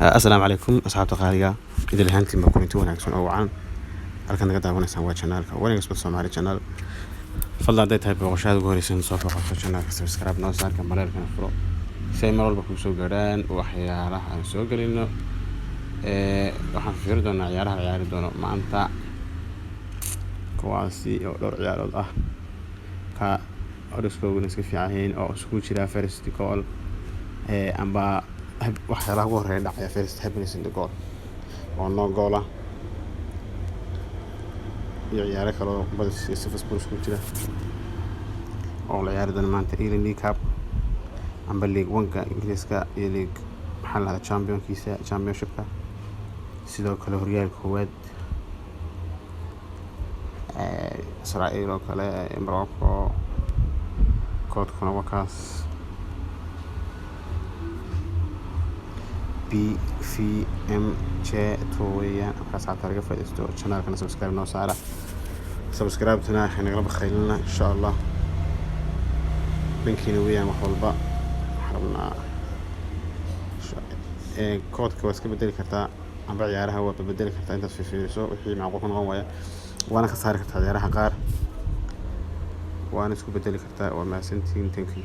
السلام عليكم أصحاب قارية إذا الهانتي ما كنتوا wanaagsan oo wacan halkan naga daawanaysan waa channelka Wanaagsan Sport Somali channel fadlan haday tahay booqashada ugu horeysan soo booqato channelka subscribe noo saarka mareelkana furo si ay mar walba ku soo gaaraan waxyaalaha aan soo galino waxaan fiiri doonaa ciyaaraha ciyaari doono maanta kuwaasi oo dhowr ciyaarood ah ka oriskooda iska fiican oo isku jira first goal amba waxyaalaha ugu horeeya dhacaya first happiness in the goal oo no goal ah iyo ciyaaro kale oo bad si Liverpool isku jira oo la ciyaari doono maanta League Cup amba League One-ka Ingiriiska iyo League maxalada Championship-ka sidoo kale horyaalka koowaad Israel oo kale Morocco koodkuna wakaas BVMJ تويا كاس عطارقة فايدستو channel كنا subscribe نو سارة subscribe تنا إحنا نقرب خيلنا إن شاء الله بنكينا ويا محولبا حرمنا كود كواس كبدل كرتا عم بعيارها هو ببدل كرتا أنت في سوق وحي معقوفن غوايا وأنا خسارة كرتا عيارها قار وأنا سكو بدل كرتا وما سنتين تنكي